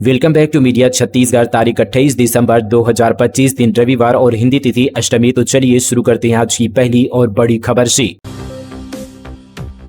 Welcome back to media Chhattisgarh. तारीख 28 दिसंबर 2025 दिन रविवार और हिंदी तिथि अष्टमी। तो चलिए शुरू करते हैं आज की पहली और बड़ी खबर से।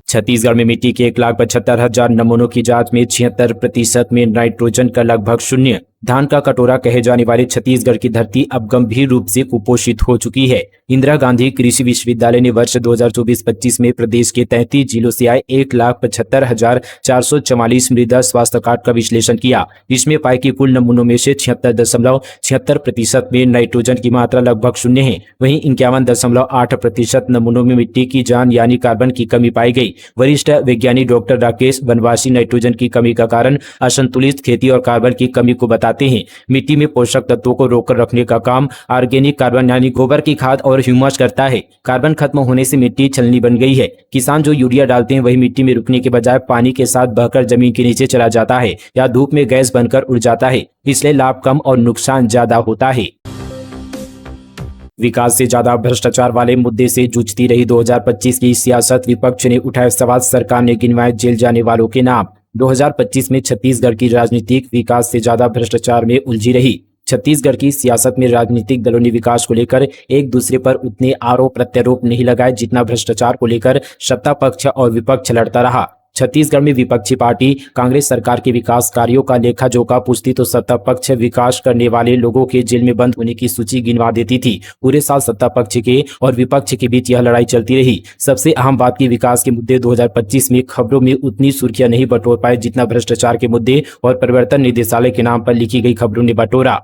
छत्तीसगढ़ में मिट्टी के 1,75,000 नमूनों की जांच में 76% में नाइट्रोजन का लगभग शून्य। धान का कटोरा कहे जाने वाले छत्तीसगढ़ की धरती अब गंभीर रूप से कुपोषित हो चुकी है। इंदिरा गांधी कृषि विश्वविद्यालय ने वर्ष 2024-25 में प्रदेश के 33 जिलों से आए 1,75,444 मृदा स्वास्थ्य कार्ड का विश्लेषण किया। इसमें पाए कि कुल नमूनों में से 76.76% में नाइट्रोजन की मात्रा लगभग शून्य है। वहीं 51.8% नमूनों में मिट्टी की जान यानी कार्बन की कमी पाई गई। वरिष्ठ वैज्ञानिक डॉक्टर राकेश वनवासी नाइट्रोजन की कमी का कारण असंतुलित खेती और कार्बन की कमी को बताते हैं। मिट्टी में पोषक तत्वों को रोककर रखने का काम ऑर्गेनिक कार्बन यानी गोबर की खाद और ह्यूमस करता है। कार्बन खत्म होने से मिट्टी छलनी बन गई है। किसान जो यूरिया डालते हैं वही मिट्टी में रुकने के बजाय पानी के साथ बहकर जमीन के नीचे चला जाता है या धूप में गैस बनकर उड़ जाता है। इसलिए लाभ कम और नुकसान ज्यादा होता है। विकास से ज्यादा भ्रष्टाचार वाले मुद्दे से जूझती रही 2025 की सियासत। विपक्ष ने उठाए सवाल, सरकार ने गिनवाए जेल जाने वालों के नाम। 2025 में छत्तीसगढ़ की राजनीतिक विकास से ज्यादा भ्रष्टाचार में उलझी रही। छत्तीसगढ़ की सियासत में राजनीतिक दलों ने विकास को लेकर एक दूसरे पर उतने आरोप प्रत्यारोप नहीं लगाए जितना भ्रष्टाचार को लेकर सत्ता पक्ष और विपक्ष लड़ता रहा। छत्तीसगढ़ में विपक्षी पार्टी कांग्रेस सरकार के विकास कार्यों का लेखा जोखा पूछती तो सत्ता पक्ष विकास करने वाले लोगों के जेल में बंद होने की सूची गिनवा देती थी। पूरे साल सत्ता पक्ष के और विपक्ष के बीच यह लड़ाई चलती रही। सबसे अहम बात की विकास के मुद्दे 2025 में खबरों में उतनी सुर्खियां नहीं बटोर पाए जितना भ्रष्टाचार के मुद्दे और परिवर्तन निदेशालय के नाम पर लिखी गई खबरों ने बटोरा।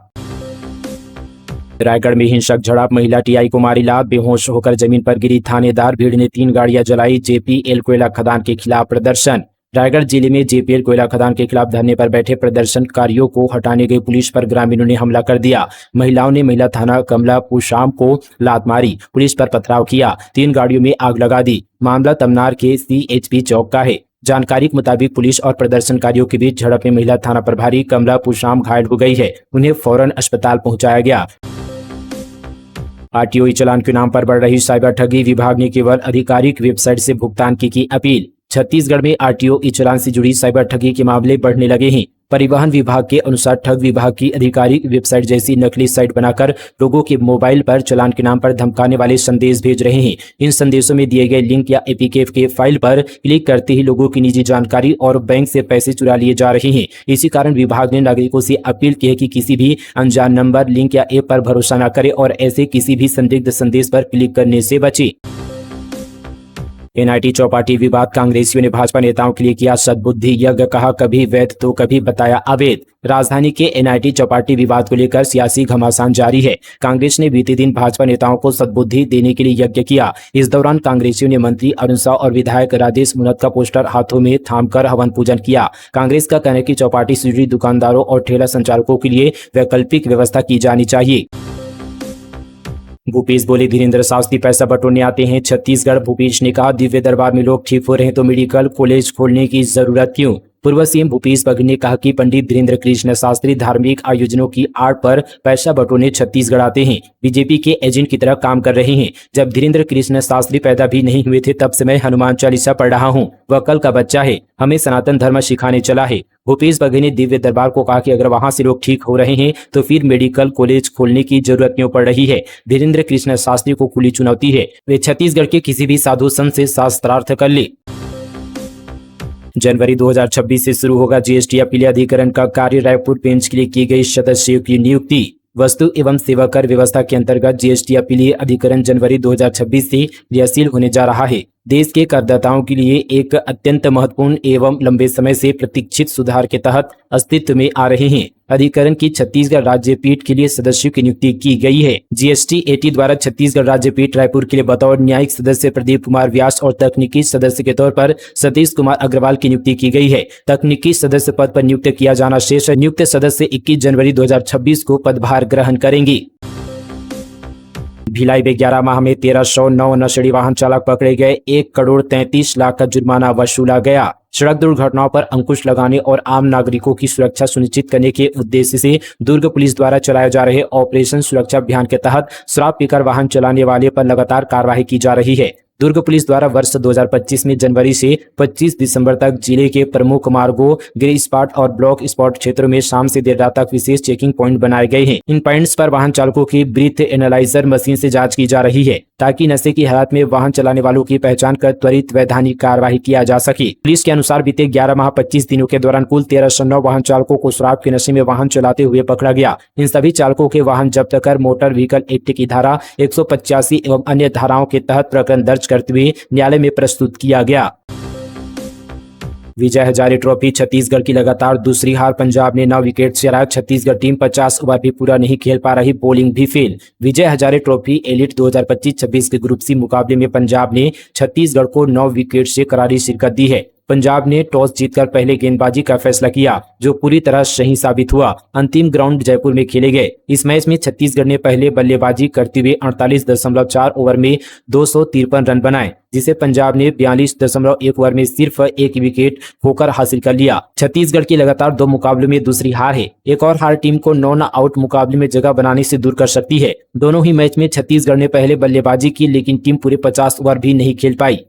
रायगढ़ में हिंसक झड़प, महिला टीआई को मारी लात, बेहोश होकर जमीन पर गिरी थानेदार, भीड़ ने 3 गाड़ियां जलाई। जेपीएल कोयला खदान के खिलाफ प्रदर्शन। रायगढ़ जिले में जेपीएल कोयला खदान के खिलाफ धरने पर बैठे प्रदर्शनकारियों को हटाने गई पुलिस पर ग्रामीणों ने हमला कर दिया। महिलाओं ने महिला थाना कमला पुशाम को लात मारी, पुलिस पर पथराव किया, 3 गाड़ियों में आग लगा दी। मामला तमनार के सीएचपी चौक का है। जानकारी के मुताबिक पुलिस और प्रदर्शनकारियों के बीच झड़प में महिला थाना प्रभारी कमला पुशाम घायल हो गई है। उन्हें फौरन अस्पताल पहुंचाया गया। आरटीओ ई चालान के नाम पर बढ़ रही साइबर ठगी, विभाग ने केवल आधिकारिक वेबसाइट से भुगतान की अपील। छत्तीसगढ़ में आरटीओ ई चालान से जुड़ी साइबर ठगी के मामले बढ़ने लगे हैं। परिवहन विभाग के अनुसार ठग विभाग की आधिकारिक वेबसाइट जैसी नकली साइट बनाकर लोगों के मोबाइल पर चालान के नाम पर धमकाने वाले संदेश भेज रहे हैं। इन संदेशों में दिए गए लिंक या एपीके के फाइल पर क्लिक करते ही लोगों की निजी जानकारी और बैंक से पैसे चुरा लिए जा रहे हैं। इसी कारण विभाग ने नागरिकों से अपील की है कि किसी भी अनजान नंबर, लिंक या ऐप पर भरोसा न करें और ऐसे किसी भी संदिग्ध संदेश पर क्लिक करने से बचे। एनआईटी चौपाटी विवाद, कांग्रेसियों ने भाजपा नेताओं के लिए किया सद्बुद्धि यज्ञ, कहा कभी वैध तो कभी बताया अवैध। राजधानी के एनआईटी चौपाटी विवाद को लेकर सियासी घमासान जारी है। कांग्रेस ने बीते दिन भाजपा नेताओं को सद्बुद्धि देने के लिए यज्ञ किया। इस दौरान कांग्रेसियों ने मंत्री अरुण साव और विधायक राजेश मुनत का पोस्टर हाथों में थामकर हवन पूजन किया। कांग्रेस का कहना है कि चौपाटी से जुड़ी दुकानदारों और ठेला संचालकों के लिए वैकल्पिक व्यवस्था की जानी चाहिए। भूपेश बोले, धीरेन्द्र शास्त्री पैसा बटोरने आते हैं छत्तीसगढ़। भूपेश ने कहा, दिव्य दरबार में लोग ठीक हो रहे हैं तो मेडिकल कॉलेज खोलने की जरूरत क्यों। पूर्व सीएम भूपेश बघेल ने कहा कि पंडित धीरेन्द्र कृष्ण शास्त्री धार्मिक आयोजनों की आड़ पर पैसा बटोरने छत्तीसगढ़ आते हैं, बीजेपी के एजेंट की तरह काम कर रहे हैं। जब धीरेन्द्र कृष्ण शास्त्री पैदा भी नहीं हुए थे तब से मैं हनुमान चालीसा पढ़ रहा हूँ। वह कल का बच्चा है, हमें सनातन धर्म सिखाने चला है। भूपेश बघेल ने दिव्य दरबार को कहा कि अगर वहां से लोग ठीक हो रहे हैं तो फिर मेडिकल कॉलेज खोलने की जरूरत क्यों पड़ रही है। धीरेन्द्र कृष्ण शास्त्री को खुली चुनौती है, वे छत्तीसगढ़ के किसी भी साधु संत से शास्त्रार्थ कर ले। जनवरी 2026 से शुरू होगा जीएसटी अपील अधिकरण का कार्य। रायपुर बेंच के लिए की गई सदस्यों की नियुक्ति। वस्तु एवं सेवा कर व्यवस्था के अंतर्गत जीएसटी अपीलीय अधिकरण जनवरी 2026 से क्रियाशील होने जा रहा है। देश के करदाताओं के लिए एक अत्यंत महत्वपूर्ण एवं लंबे समय से प्रतीक्षित सुधार के तहत अस्तित्व में आ रहे हैं। अधिकरण की छत्तीसगढ़ राज्य पीठ के लिए सदस्यों की नियुक्ति की गई है। जीएसटी एटी द्वारा छत्तीसगढ़ राज्य पीठ रायपुर के लिए बतौर न्यायिक सदस्य प्रदीप कुमार व्यास और तकनीकी सदस्य के तौर पर सतीश कुमार अग्रवाल की नियुक्ति की गई है। तकनीकी सदस्य पद पर नियुक्त किया जाना शेष नियुक्त सदस्य 21 जनवरी 2026 को पदभार ग्रहण करेंगे। भिलाई में 11 माह में 1309 नशेड़ी वाहन चालक पकड़े गए, 1 करोड़ 33 लाख का जुर्माना वसूला गया। सड़क दुर्घटनाओं पर अंकुश लगाने और आम नागरिकों की सुरक्षा सुनिश्चित करने के उद्देश्य से दुर्ग पुलिस द्वारा चलाए जा रहे ऑपरेशन सुरक्षा अभियान के तहत शराब पीकर वाहन चलाने वाले पर लगातार कार्रवाई की जा रही है। दुर्ग पुलिस द्वारा वर्ष 2025 में जनवरी से 25 दिसंबर तक जिले के प्रमुख मार्गों, ग्रे स्पॉट और ब्लॉक स्पॉट क्षेत्रों में शाम से देर रात तक विशेष चेकिंग पॉइंट बनाए गए हैं। इन पॉइंट्स पर वाहन चालकों की ब्रीथ एनालाइजर मशीन से जांच की जा रही है ताकि नशे की हालत में वाहन चलाने वालों की पहचान कर त्वरित वैधानिक कार्रवाई किया जा सके। पुलिस के अनुसार बीते 11 माह 25 दिनों के दौरान कुल 1309 वाहन चालकों को शराब के नशे में वाहन चलाते हुए पकड़ा गया। इन सभी चालकों के वाहन जब्त कर मोटर व्हीकल एक्ट की धारा 185 एवं अन्य धाराओं के तहत प्रकरण दर्ज करते हुए न्यायालय में प्रस्तुत किया गया। विजय हजारे ट्रॉफी छत्तीसगढ़ की लगातार दूसरी हार। पंजाब ने 9 विकेट से हराया। छत्तीसगढ़ टीम 50 ओवर भी पूरा नहीं खेल पा रही, बॉलिंग भी fail. Vijay Hazare trophy elite 2025-26 के ग्रुप सी मुकाबले में पंजाब ने छत्तीसगढ़ को 9 विकेट से करारी शिकस्त दी है। पंजाब ने टॉस जीतकर पहले गेंदबाजी का फैसला किया, जो पूरी तरह सही साबित हुआ। अंतिम ग्राउंड जयपुर में खेले गए इस मैच में छत्तीसगढ़ ने पहले बल्लेबाजी करते हुए 48.4 ओवर में 253 रन बनाए, जिसे पंजाब ने 42.1 ओवर में सिर्फ 1 विकेट खोकर हासिल कर लिया। छत्तीसगढ़ की लगातार 2 मुकाबलों में दूसरी हार है। एक और हार टीम को नॉन आउट मुकाबले में जगह बनाने से दूर कर सकती है। दोनों ही मैच में छत्तीसगढ़ ने पहले बल्लेबाजी की, लेकिन टीम पूरे 50 ओवर भी नहीं खेल पाई।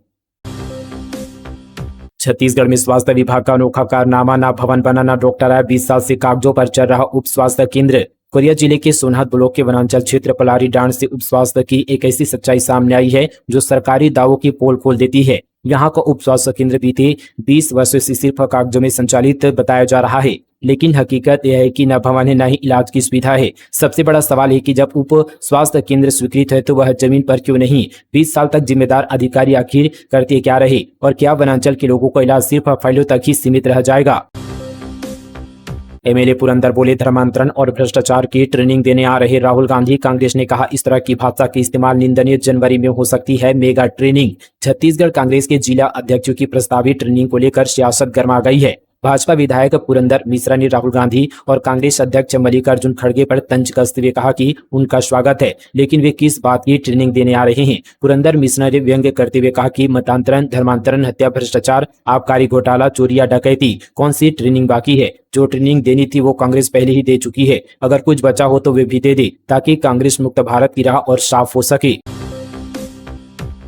छत्तीसगढ़ में स्वास्थ्य विभाग का अनोखा कारनामा, ना भवन बना ना डॉक्टर आया। 20 साल से कागजों पर चल रहा उप स्वास्थ्य केंद्र। कोरिया जिले के सोनहत ब्लॉक के वनांचल क्षेत्र पलारी डांड से उप स्वास्थ्य की एक ऐसी सच्चाई सामने आई है जो सरकारी दावों की पोल खोल देती है। यहाँ का उप स्वास्थ्य केंद्र बीते 20 वर्षों से सिर्फ कागजों में संचालित बताया जा रहा है, लेकिन हकीकत यह है कि न भवन है न ही इलाज की सुविधा है। सबसे बड़ा सवाल है कि जब उप स्वास्थ्य केंद्र स्वीकृत है तो वह जमीन पर क्यों नहीं? 20 साल तक जिम्मेदार अधिकारी आखिर करते क्या रहे, और क्या वनांचल के लोगों का इलाज सिर्फ फाइलों तक ही सीमित रह जाएगा? एमएलए पुरंदर बोले, धर्मांतरण और भ्रष्टाचार की ट्रेनिंग देने आ रहे राहुल गांधी। कांग्रेस ने कहा, इस तरह की भाषा के इस्तेमाल निंदनीय। जनवरी में हो सकती है मेगा ट्रेनिंग। छत्तीसगढ़ कांग्रेस के जिला अध्यक्षों की प्रस्तावित ट्रेनिंग को लेकर सियासत गर्मा गई है। भाजपा विधायक पुरंदर मिश्रा ने राहुल गांधी और कांग्रेस अध्यक्ष मल्लिकार्जुन खड़गे पर तंज कसते हुए कहा कि उनका स्वागत है, लेकिन वे किस बात की ट्रेनिंग देने आ रहे हैं। पुरंदर मिश्रा ने व्यंग्य करते हुए कहा कि मतांतरण, धर्मांतरण, हत्या, भ्रष्टाचार, आबकारी घोटाला, चोरी या डकैती, कौन सी ट्रेनिंग बाकी है? जो ट्रेनिंग देनी थी वो कांग्रेस पहले ही दे चुकी है। अगर कुछ बचा हो तो वे भी दे दे, ताकि कांग्रेस मुक्त भारत की राह और साफ हो सके।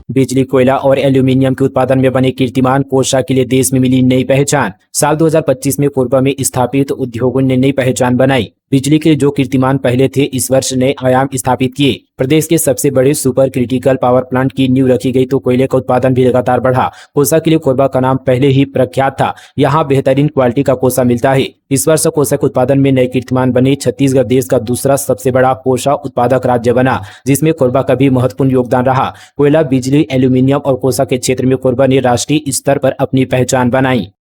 बिजली, कोयला और एल्यूमिनियम के उत्पादन में बने कीर्तिमान कोषा के लिए देश में मिली नई पहचान। साल 2025 में पूर्व में स्थापित उद्योगों ने नई पहचान बनाई। बिजली के जो कीर्तिमान पहले थे, इस वर्ष नए आयाम स्थापित किए। प्रदेश के सबसे बड़े सुपर क्रिटिकल पावर प्लांट की नींव रखी गई तो कोयले का उत्पादन भी लगातार बढ़ा। कोसा के लिए कोरबा का नाम पहले ही प्रख्यात था। यहाँ बेहतरीन क्वालिटी का कोसा मिलता है। इस वर्ष कोसा के उत्पादन में नए कीर्तिमान बने। छत्तीसगढ़ देश का दूसरा सबसे बड़ा कोसा उत्पादक राज्य बना, जिसमें कोरबा का भी महत्वपूर्ण योगदान रहा। कोयला, बिजली, एल्यूमिनियम और कोसा के क्षेत्र में कोरबा ने राष्ट्रीय स्तर पर अपनी पहचान बनाई।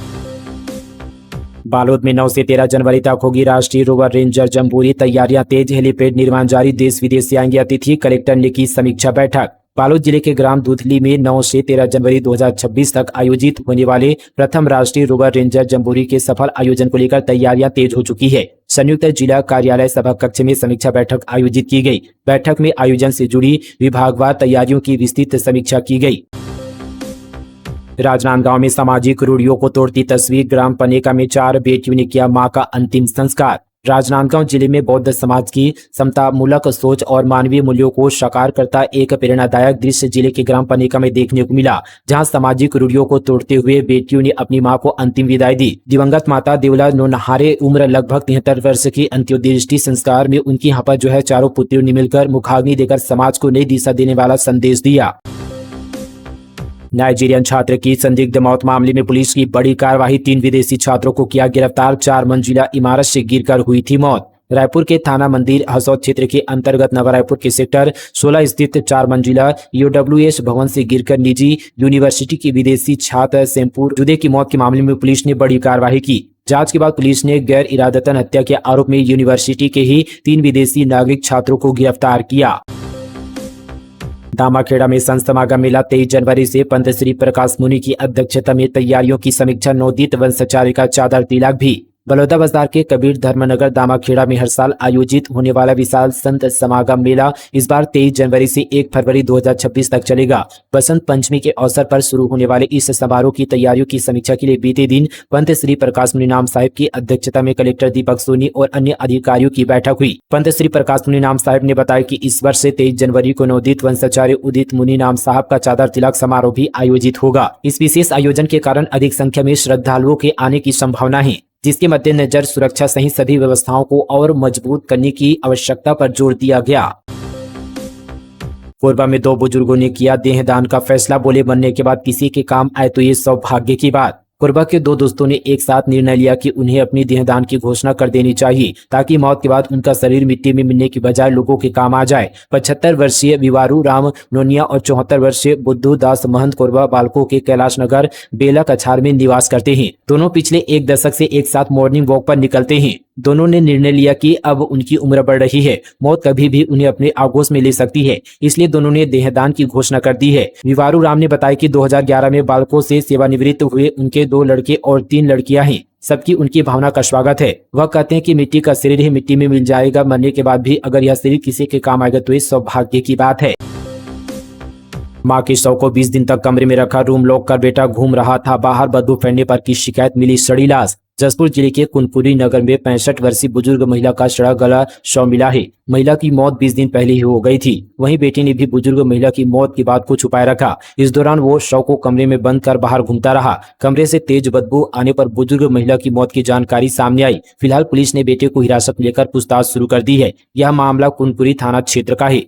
बालोद में 9 से 13 जनवरी तक होगी राष्ट्रीय रोवर रेंजर जम्बूरी। तैयारियां तेज, हेलीपैड निर्माण जारी। देश विदेश से आएंगे अतिथि। कलेक्टर ने की समीक्षा बैठक। बालोद जिले के ग्राम दूधली में 9 से 13 जनवरी 2026 तक आयोजित होने वाले प्रथम राष्ट्रीय रोवर रेंजर जम्बूरी के सफल आयोजन को लेकर तैयारियां तेज हो चुकी है। संयुक्त जिला कार्यालय सभा कक्ष में समीक्षा बैठक आयोजित की गई। बैठक में आयोजन से जुड़ी विभागवार तैयारियों की विस्तृत समीक्षा की गई। राजनांदगांव में सामाजिक रूढ़ियों को तोड़ती तस्वीर। ग्राम पनेका में 4 बेटियों ने किया मां का अंतिम संस्कार। राजनांदगांव जिले में बौद्ध समाज की समतामूलक सोच और मानवीय मूल्यों को साकार करता एक प्रेरणादायक दृश्य जिले के ग्राम पनेका में देखने को मिला, जहां सामाजिक रूढ़ियों को तोड़ते हुए बेटियों ने अपनी मां को अंतिम विदाई दी। दिवंगत माता देवला नोनहारे, उम्र लगभग 73 वर्ष की, अंत्योदृष्टि संस्कार में उनकी यहाँ पर जो है चारों पुत्रियों ने मिलकर मुखाग्नि देकर समाज को नई दिशा देने वाला संदेश दिया। नाइजीरियन छात्र की संदिग्ध मौत मामले में पुलिस की बड़ी कार्रवाई। 3 विदेशी छात्रों को किया गिरफ्तार। 4 मंजिला इमारत से गिरकर हुई थी मौत। रायपुर के थाना मंदिर हसौद क्षेत्र के अंतर्गत नवा रायपुर के सेक्टर 16 स्थित 4 मंजिला UWS भवन से गिरकर निजी यूनिवर्सिटी के विदेशी छात्र सेम्पुर जुदे की मौत के मामले में पुलिस ने बड़ी कार्रवाई की। जांच के बाद पुलिस ने गैर इरादतन हत्या के आरोप में यूनिवर्सिटी के ही 3 विदेशी नागरिक छात्रों को गिरफ्तार किया। दामाखेड़ा में संत समागम मेला 23 जनवरी से पंत श्री प्रकाश मुनि की अध्यक्षता में तैयारियों की समीक्षा। नवोदित वंशाचार्य का चादर तिलक भी। बलौदाबाजार के कबीर धर्मनगर दामाखेड़ा में हर साल आयोजित होने वाला विशाल संत समागम मेला इस बार 23 जनवरी से 1 फरवरी 2026 तक चलेगा। बसंत पंचमी के अवसर पर शुरू होने वाले इस समारोह की तैयारियों की समीक्षा के लिए बीते दिन पंत श्री प्रकाश मुनि नाम साहिब की अध्यक्षता में कलेक्टर दीपक सोनी और अन्य अधिकारियों की बैठक हुई। पंत श्री प्रकाश मुनि नाम साहिब ने बताया कि इस वर्ष से 23 जनवरी को नवोदित वंशाचार्य उदित मुनि नाम साहब का चादर तिलक समारोह भी आयोजित होगा। इस विशेष आयोजन के कारण अधिक संख्या में श्रद्धालुओं के आने की संभावना है, जिसके मद्देनजर सुरक्षा सहित सभी व्यवस्थाओं को और मजबूत करने की आवश्यकता पर जोर दिया गया। कोरबा में 2 बुजुर्गों ने किया देहदान का फैसला, बोले बनने के बाद किसी के काम आए तो ये सौभाग्य की बात। कोरबा के 2 दोस्तों ने एक साथ निर्णय लिया कि उन्हें अपनी देहदान की घोषणा कर देनी चाहिए ताकि मौत के बाद उनका शरीर मिट्टी में मिलने की बजाय लोगों के काम आ जाए। 75 वर्षीय विवारू राम नोनिया और 74 वर्षीय बुद्धू दास महंत कोरबा बालको के कैलाश नगर बेला कछार में निवास करते हैं। दोनों पिछले 1 दशक से एक साथ मॉर्निंग वॉक पर निकलते हैं। दोनों ने निर्णय लिया कि अब उनकी उम्र बढ़ रही है, मौत कभी भी उन्हें अपने आगोश में ले सकती है, इसलिए दोनों ने देहदान की घोषणा कर दी है। विवारू राम ने बताया कि 2011 में बालकों से सेवानिवृत्त हुए उनके 2 लड़के और 3 लड़कियां हैं। सबकी उनकी भावना का स्वागत है। वह कहते हैं कि मिट्टी का शरीर ही मिट्टी में मिल जाएगा, मरने के बाद भी अगर यह शरीर किसी के काम आएगा तो ये सौभाग्य की बात है। मां के शव को 20 दिन तक कमरे में रखा, रूम लॉक कर बेटा घूम रहा था बाहर, बदबू फैलने पर की शिकायत, मिली सड़ी लाश। जसपुर जिले के कुनपुरी नगर में 65 वर्षीय बुजुर्ग महिला का सड़ा गला शव मिला है। महिला की मौत 20 दिन पहले ही हो गई थी। वहीं बेटी ने भी बुजुर्ग महिला की मौत की बात को छुपाए रखा। इस दौरान वो शव को कमरे में बंद कर बाहर घूमता रहा। कमरे से तेज बदबू आने पर बुजुर्ग महिला की मौत की जानकारी सामने आई। फिलहाल पुलिस ने बेटे को हिरासत में लेकर पूछताछ शुरू कर दी है। यह मामला कुनपुरी थाना क्षेत्र का है।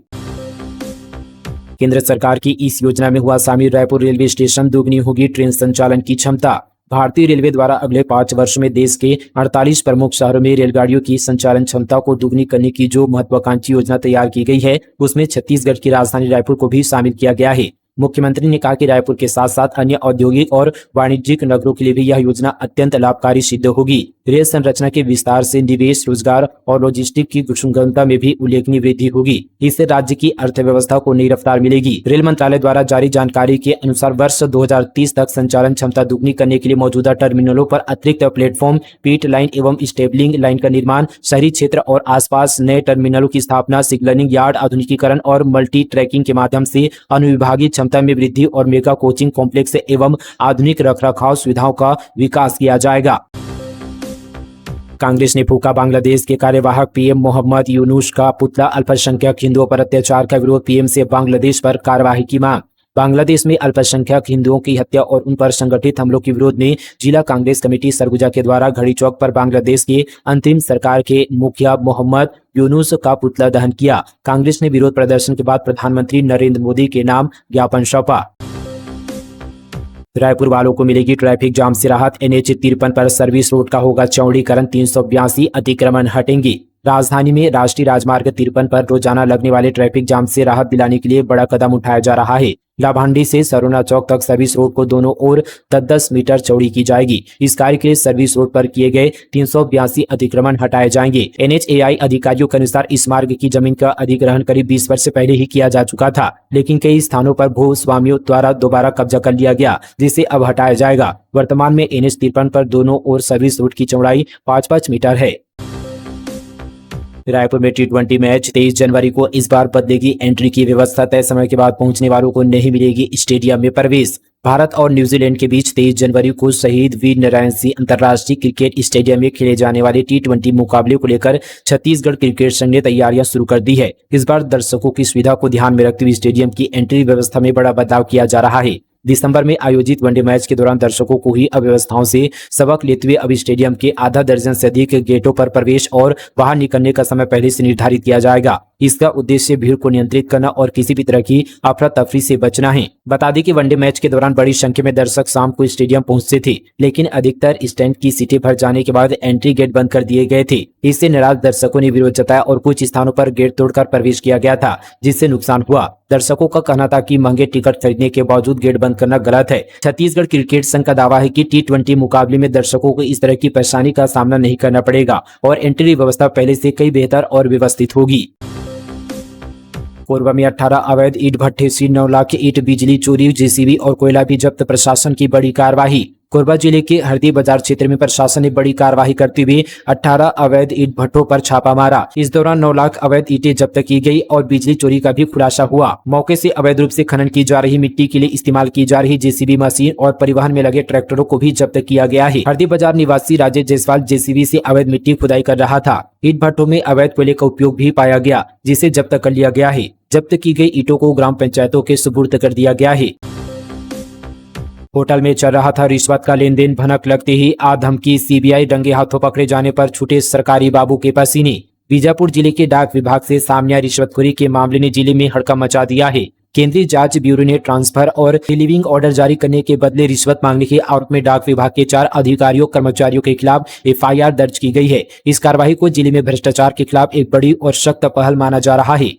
केंद्र सरकार की इस योजना में हुआ शामिल, रायपुर रेलवे स्टेशन दोगुनी होगी ट्रेन संचालन की क्षमता। भारतीय रेलवे द्वारा अगले 5 वर्ष में देश के 48 प्रमुख शहरों में रेलगाड़ियों की संचालन क्षमता को दोगुनी करने की जो महत्वाकांक्षी योजना तैयार की गई है, उसमें छत्तीसगढ़ की राजधानी रायपुर को भी शामिल किया गया है। मुख्यमंत्री ने कहा कि रायपुर के साथ साथ अन्य औद्योगिक और वाणिज्यिक नगरों के लिए भी यह योजना अत्यंत लाभकारी सिद्ध होगी। रेल संरचना के विस्तार से निवेश, रोजगार और लॉजिस्टिक की सुगमता में भी उल्लेखनीय वृद्धि होगी। इससे राज्य की अर्थव्यवस्था को नई रफ्तार मिलेगी। रेल मंत्रालय द्वारा जारी जानकारी के अनुसार वर्ष 2030 तक संचालन क्षमता दुगनी करने के लिए मौजूदा टर्मिनलों पर अतिरिक्त प्लेटफॉर्म, पीट लाइन एवं स्टेबलिंग लाइन का निर्माण, शहरी क्षेत्र और आसपास नए टर्मिनलों की स्थापना, सिग्नलिंग यार्ड आधुनिकीकरण और मल्टी ट्रैकिंग के माध्यम से अनुविभागीय क्षमता में वृद्धि और मेगा कोचिंग कॉम्प्लेक्स एवं आधुनिक रखरखाव सुविधाओं का विकास किया जाएगा। कांग्रेस ने फूका बांग्लादेश के कार्यवाहक पीएम मोहम्मद यूनुस का पुतला, अल्पसंख्यक हिंदुओं पर अत्याचार का विरोध, पीएम से बांग्लादेश पर कार्रवाई की मांग। बांग्लादेश में अल्पसंख्यक हिंदुओं की हत्या और उन पर संगठित हमलों के विरोध में जिला कांग्रेस कमेटी सरगुजा के द्वारा घड़ी चौक पर बांग्लादेश के अंतरिम सरकार के मुखिया मोहम्मद यूनुस का पुतला दहन किया। कांग्रेस ने विरोध प्रदर्शन के बाद प्रधानमंत्री नरेंद्र मोदी के नाम ज्ञापन सौंपा। रायपुर वालों को मिलेगी ट्रैफिक जाम से राहत, NH 53 पर सर्विस रोड का होगा चौड़ीकरण, 382 अतिक्रमण हटेंगे। राजधानी में राष्ट्रीय राजमार्ग 53 पर रोजाना लगने वाले ट्रैफिक जाम से राहत दिलाने के लिए बड़ा कदम उठाया जा रहा है। लाभांडी से सरोना चौक तक सर्विस रोड को दोनों ओर 10-10 मीटर चौड़ी की जाएगी। इस कार्य के लिए सर्विस रोड पर किए गए 382 अतिक्रमण हटाए जाएंगे। NHAI अधिकारियों के अनुसार इस मार्ग की जमीन का अधिग्रहण करीब 20 वर्ष पहले ही किया जा चुका था, लेकिन कई स्थानों पर भूस्वामियों द्वारा दोबारा कब्जा कर लिया गया, जिसे अब हटाया जाएगा। वर्तमान में NH 53 पर दोनों ओर सर्विस रोड की चौड़ाई 5-5 मीटर है। रायपुर में T20 मैच 23 जनवरी को इस बार बदलेगी एंट्री की व्यवस्था, तय समय के बाद पहुंचने वालों को नहीं मिलेगी स्टेडियम में प्रवेश। भारत और न्यूजीलैंड के बीच 23 जनवरी को शहीद वीर नारायण सिंह अंतर्राष्ट्रीय क्रिकेट स्टेडियम में खेले जाने वाले T20 मुकाबले को लेकर छत्तीसगढ़ क्रिकेट संघ ने तैयारियां शुरू कर दी है। इस बार दर्शकों की सुविधा को ध्यान में रखते हुए स्टेडियम की एंट्री व्यवस्था में बड़ा बदलाव किया जा रहा है। दिसंबर में आयोजित वनडे मैच के दौरान दर्शकों को ही अव्यवस्थाओं से सबक लेते हुए अब स्टेडियम के आधा दर्जन से अधिक गेटों पर प्रवेश और बाहर निकलने का समय पहले से निर्धारित किया जाएगा। इसका उद्देश्य भीड़ को नियंत्रित करना और किसी भी तरह की अफरा तफरी से बचना है। बता दें कि वनडे मैच के दौरान बड़ी संख्या में दर्शक शाम को स्टेडियम पहुंचते थे, लेकिन अधिकतर स्टैंड की सीटें भर जाने के बाद एंट्री गेट बंद कर दिए गए थे। इससे नाराज दर्शकों ने विरोध जताया और कुछ स्थानों पर गेट तोड़कर प्रवेश किया गया था, जिससे नुकसान हुआ। दर्शकों का कहना था कि महंगे टिकट खरीदने के बावजूद गेट बंद करना गलत है। छत्तीसगढ़ क्रिकेट संघ का दावा है कि T20 मुकाबले में दर्शकों को इस तरह की परेशानी का सामना नहीं करना पड़ेगा और एंट्री व्यवस्था पहले से कई बेहतर और व्यवस्थित होगी। कोरबा में 18 अवैध ईंट भट्ठे से 9 लाख ईंट, बिजली चोरी, JCB और कोयला भी जब्त, प्रशासन की बड़ी कार्रवाई। कोरबा जिले के हरदी बाजार क्षेत्र में प्रशासन ने बड़ी कार्रवाई करते हुए 18 अवैध ईंट भट्टों पर छापा मारा। इस दौरान 9 लाख अवैध ईंटें जब्त की गई और बिजली चोरी का भी खुलासा हुआ। मौके से अवैध रूप से खनन की जा रही मिट्टी के लिए इस्तेमाल की जा रही जेसीबी मशीन और परिवहन में लगे ट्रैक्टरों को भी जब्त किया गया है। हरदी बाजार निवासी राजेश जायसवाल जेसीबी से अवैध मिट्टी खुदाई कर रहा था। ईंट भट्टों में अवैध कोयले का उपयोग भी पाया गया, जिसे जब्त कर लिया गया है। जब्त की गई ईंटों को ग्राम पंचायतों के सुपुर्द कर दिया गया है। होटल में चल रहा था रिश्वत का लेन देन, भनक लगते ही धमकी, सीबीआई रंगे हाथों पकड़े जाने पर छूटे सरकारी बाबू के पसीने। बीजापुर जिले के डाक विभाग से सामने रिश्वतखोरी के मामले ने जिले में हड़कंप मचा दिया है। केंद्रीय जांच ब्यूरो ने ट्रांसफर और रिलीविंग ऑर्डर जारी करने के बदले रिश्वत मांगने के आरोप में डाक विभाग के 4 अधिकारियों कर्मचारियों के खिलाफ एफआईआर दर्ज की गई है। इस कार्रवाई को जिले में भ्रष्टाचार के खिलाफ एक बड़ी और सख्त पहल माना जा रहा है।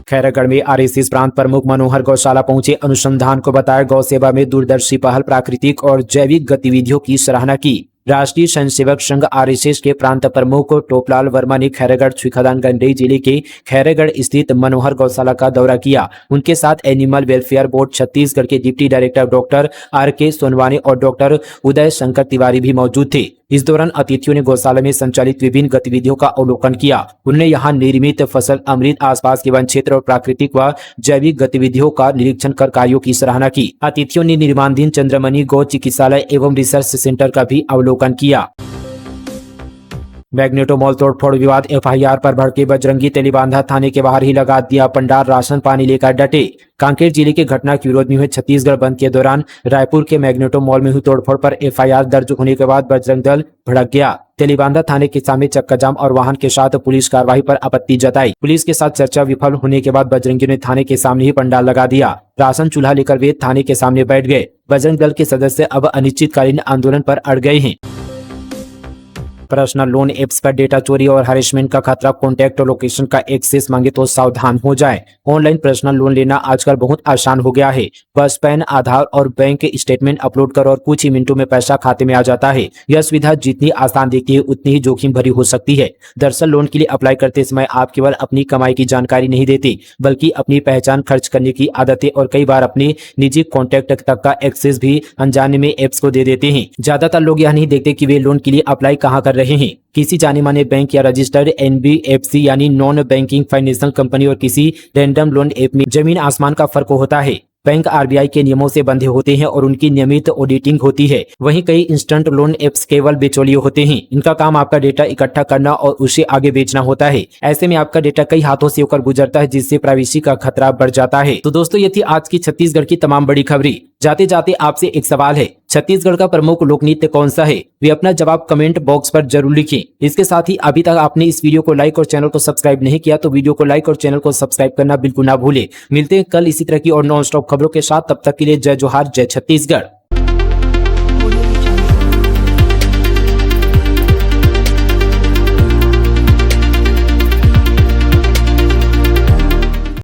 खैरागढ़ में आरएसएस प्रांत प्रमुख मनोहर गौशाला पहुंचे। अनुसंधान को बताया गौ सेवा में दूरदर्शी पहल, प्राकृतिक और जैविक गतिविधियों की सराहना की। राष्ट्रीय स्वयंसेवक संघ आरएसएस के प्रांत प्रमुख टोपलाल वर्मा ने खैरागढ़ छुईखदान गंडई जिले के खैरागढ़ स्थित मनोहर गौशाला का दौरा किया। उनके साथ एनिमल वेलफेयर बोर्ड छत्तीसगढ़ के डिप्टी डायरेक्टर डॉक्टर आर.के. सोनवाने और डॉक्टर उदय शंकर तिवारी भी मौजूद थे। इस दौरान अतिथियों ने गौशाला में संचालित विभिन्न गतिविधियों का अवलोकन किया। उन्होंने यहाँ निर्मित फसल अमृत, आसपास के वन क्षेत्र और प्राकृतिक व जैविक गतिविधियों का निरीक्षण कर कार्यों की सराहना की। अतिथियों ने निर्माणाधीन चंद्रमणि गौ चिकित्सालय एवं रिसर्च सेंटर का भी अवलोकन किया। मैग्नेटो मॉल तोड़फोड़ विवाद, एफआईआर पर भड़के बजरंगी, तेलीबांधा थाने के बाहर ही लगा दिया पंडाल, राशन पानी लेकर डटे। कांकेर जिले के घटना के विरोध में हुए छत्तीसगढ़ बंद के दौरान रायपुर के मैग्नेटो मॉल में हुई तोड़फोड़ पर एफआईआर दर्ज होने के बाद बजरंग दल भड़क गया। तेलीबांधा थाने के सामने चक्का जाम और वाहन के साथ पुलिस कार्रवाई पर आपत्ति जताई। पुलिस के साथ चर्चा विफल होने के बाद बजरंगियों ने थाने के सामने ही पंडाल लगा दिया। राशन चूल्हा लेकर वे थाने के सामने बैठ गए। बजरंग दल के सदस्य अब अनिश्चितकालीन आंदोलन पर अड़ गए हैं। पर्सनल लोन ऐप्स पर डेटा चोरी और हैरेसमेंट का खतरा, कॉन्टैक्ट और लोकेशन का एक्सेस मांगे तो सावधान हो जाएं। ऑनलाइन पर्सनल लोन लेना आजकल बहुत आसान हो गया है। बस पैन, आधार और बैंक स्टेटमेंट अपलोड करो और कुछ ही मिनटों में पैसा खाते में आ जाता है। यह सुविधा जितनी आसान दिखती है उतनी ही जोखिम भरी हो सकती है। दरअसल लोन के लिए अप्लाई करते समय आप केवल अपनी कमाई की जानकारी नहीं देते, बल्कि अपनी पहचान, खर्च करने की आदतें और कई बार अपने निजी कॉन्टैक्ट तक का एक्सेस भी अनजाने में एप्स को दे देते हैं। ज्यादातर लोग यह नहीं देखते कि वे लोन के लिए अप्लाई कहाँ कर रहे हैं। किसी जाने माने बैंक या रजिस्टर्ड एनबीएफसी यानी नॉन बैंकिंग फाइनेंशियल कंपनी और किसी रैंडम लोन ऐप में जमीन आसमान का फर्क होता है। बैंक आरबीआई के नियमों से बंधे होते हैं और उनकी नियमित ऑडिटिंग होती है। वहीं कई इंस्टेंट लोन ऐप्स केवल बिचौलिए होते हैं। इनका काम आपका डेटा इकट्ठा करना और उसे आगे बेचना होता है। ऐसे में आपका डेटा कई हाथों से होकर गुजरता है, जिससे प्राइवेसी का खतरा बढ़ जाता है। तो दोस्तों, ये थी आज की छत्तीसगढ़ की तमाम बड़ी खबरें। जाते जाते आपसे एक सवाल है, छत्तीसगढ़ का प्रमुख लोक नृत्य कौन सा है? वे अपना जवाब कमेंट बॉक्स पर जरूर लिखें। इसके साथ ही अभी तक आपने इस वीडियो को लाइक और चैनल को सब्सक्राइब नहीं किया तो वीडियो को लाइक और चैनल को सब्सक्राइब करना बिल्कुल ना भूले। मिलते हैं कल इसी तरह की और नॉन स्टॉप खबरों के साथ। तब तक के लिए जय जोहार, जय छत्तीसगढ़।